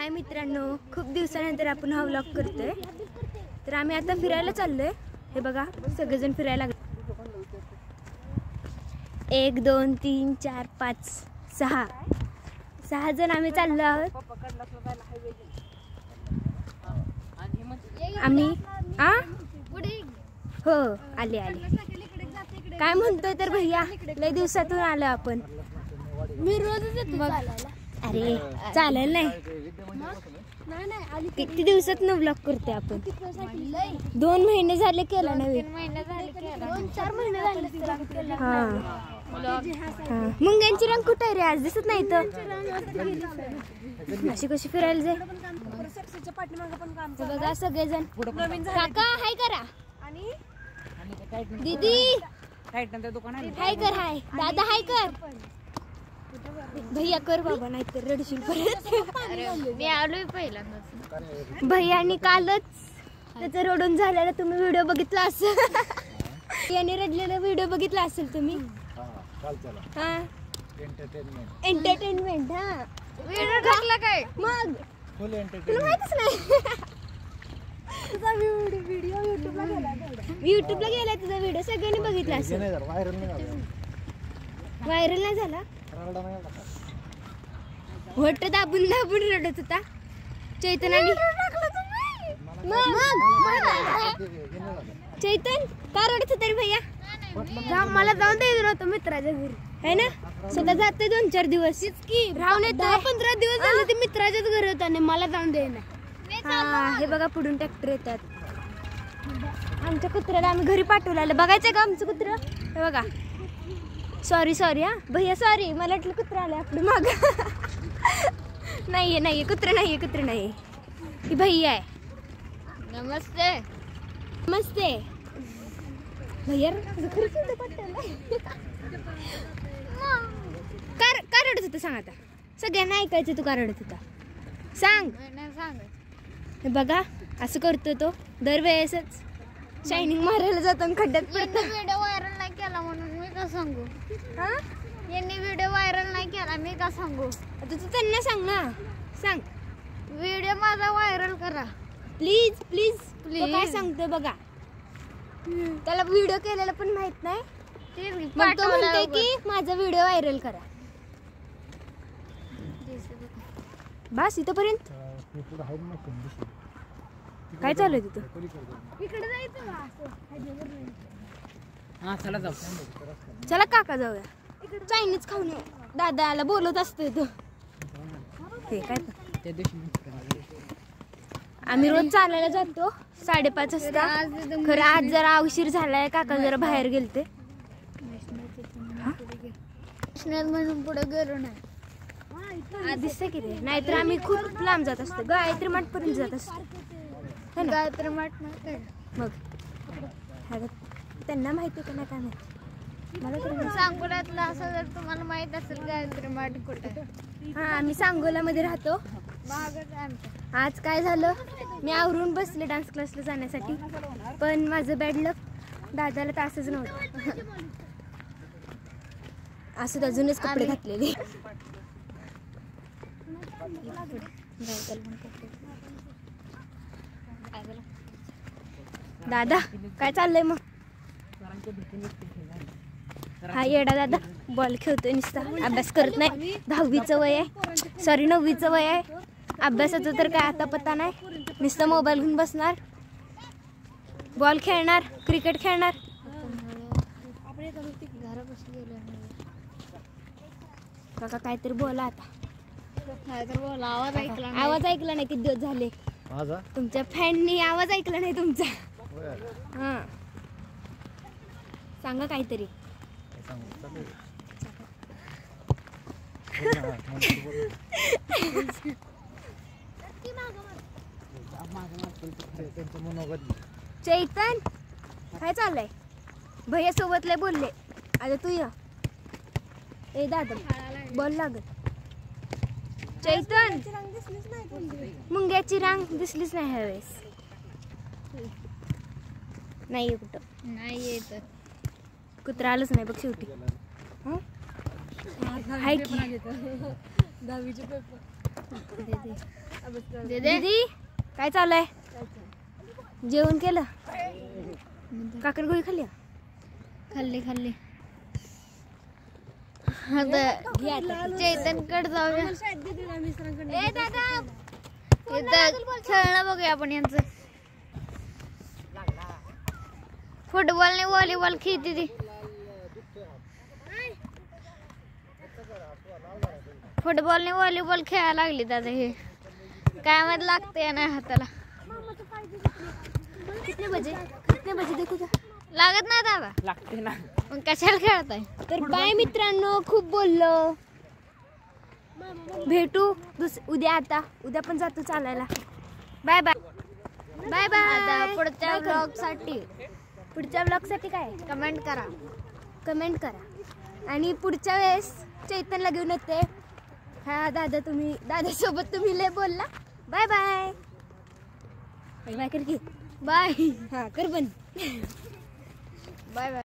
हाय मित्रांनो, खूप दिवसानंतर आपण हा व्लॉग करतोय. तर आम्ही आता फिरायला चाललोय. हे बघा सगळेजण फिरायला लागले. 1 2 3 4 5 6 जण आम्ही चाललो आहोत. आम्ही हो आले काय म्हणतोय तर भैया, लय दिवसातून आलो आपण. मी रोजच येतो चालायला. अरे चालेल नाही, किती दिवसात न व्लॉग करते आपण. 2 महिने झाले केला नव्हे. 2-4 महिने झाले. हा मुंग्यांची रंग कुठे आहे रे, आज दिसत नाही तर. अशी कशी फिरायला जाईल. बघा सगळेजण. काका हाय करा, दीदी हाय कर, हाय दादा हाय कर, भैया कर बाबा, नाही तर रडशील परत. मी आलोय पहिल्यांदाच. भैयानी कालच त्याचं रडून झालेला तुम्ही व्हिडिओ बघितला असेल. याने रडलेला व्हिडिओ बघितला असेल तुम्ही. हा एंटरटेनमेंट. हा व्हिडिओ टाकला काय मग तुला माहितीच नाही. तुझा व्हिडिओ युट्यूबला गेला तुझा व्हिडिओ सगळ्यांनी बघितला असेल. व्हायरल नाही झाला. वट दाबून दाबून रडत होता चैतन्याने. चैतन का रडत होता रे भैया. मला जाऊन द्यायचं नव्हतं मित्राच्या घरी, है ना. स्वतः जाते 2-4 दिवस राहून 10-15 दिवस झाले ते मित्राच्याच घरी होता आणि मला जाऊन द्यायला. हा हे बघा पुढून ट्रॅक्टर येतात. आमच्या कुत्र्याला आम्ही घरी पाठवलं. बघायचंय का आमचं कुत्र. हे बघा. सॉरी हा भैया, सॉरी. मला वाटलं कुत्रा आलं आपलं माग. नाहीये कुत्र नाहीये. ही भैया आहे. नमस्ते भैया का रडत होता सांग आता. सगळ्यांना ऐकायचं तू का रडत होता सांग. हे बघा असं करतो तो दरवेळेसच. शायनिंग मारायला जातो आणि खड्ड्यात पडतो. व्हिडिओ व्हायरल नाही केला म्हणून मी का सांगू. हा यांनी व्हिडिओ व्हायरल नाही केला मी का सांगू. आता तू त्यांना सांग ना. सांग व्हिडिओ माझा व्हायरल करा प्लीज. तो काय सांगतोय बघा. त्याला व्हिडिओ केलेला पण माहित नाही. मग तो म्हणतोय की माझा व्हिडिओ व्हायरल करा. बस इथपर्यंत. काय चालू आहे तिथं. इकडे जायचं. चला काका जाऊया. चायनीज खाऊन दादाला बोलत असतोय तो. हे काय आम्ही रोज चालायला जातो 5:30 वाजता. खरं आज जरा उशीर झालाय. काका जरा बाहेर गेलते. म्हणून पुढे गेलो नाही. दिसतंय की ते. नाहीतर आम्ही खूप लांब जात असतो. गायत्री मठ पर्यंत जात असतो. गायत्री मठ नाही मग त्यांना माहिती का नाही काय माहिती. मला तर सांगोल्यातलं असं जर तुम्हाला माहित असेल गायत्री मठ कुठे. हा आम्ही सांगोल्यामध्ये राहतो. आज काय झालं, मी आवरून बसले डान्स क्लासला जाण्यासाठी. पण माझं बॅड लक, दादाला तासच नव्हतं. असं अजूनच कपडे घातलेले. दादा काय चाललंय मग. हा येडा दादा बॉल खेळतोय नुसता. अभ्यास करत नाही. 10वीचं वय आहे, सॉरी 9वीचं वय आहे. अभ्यासाचं तर काय आता पत्ता नाही. नुसतं मोबाईल घेऊन बसणार, बॉल खेळणार, क्रिकेट खेळणार. काका काहीतरी बोला आता. आवाज ऐकला नाही किती दिवस झाले. तुमच्या फॅननी आवाज ऐकला नाही तुमचा. हा सांगा काहीतरी. चैतन काय चाललंय. भैया सोबत लय बोलले. आता तू ये. ए दादा बॉल लागत. चैतन मुंग्याची रांग दिसलीच नाही ह्यावेळेस. नाही कुठं नाही येत. कुत्रा आलंच नाही बघ शेवटी. हाय की 10वीचे पेपर. दीदी काय चालू आहे? जेवण केलं? काकर गोळी खाल्ली? खाल्ली आता चैतनकडे जाऊया. इथं खेळणं बघूया आपण यांचं. फुटबॉल ने व्हॉलीबॉल खेळते ती. फुटबॉल ने व्हॉलीबॉल खेळायला लागली दादा. हे काय मध्ये लागते ना हाताला. कितने बजे देखो जा. लागत नाही दादा. लागते ना. मग कशाला खेळताय? तर बाय मित्रांनो, खूप बोललो. भेटू उद्या. आता उद्या पण जातो चालायला. बाय बाय बाय आता बाय. पुढच्या ब्लॉग साठी पुढच्या ब्लॉग साठी काय कमेंट करा. आणि पुढच्या वेळेस चैतनला घेऊन येते. हा दादासोबत तुम्ही लय बोलला. बाय बाय बाय कर की. बाय हा कर बंद. बाय.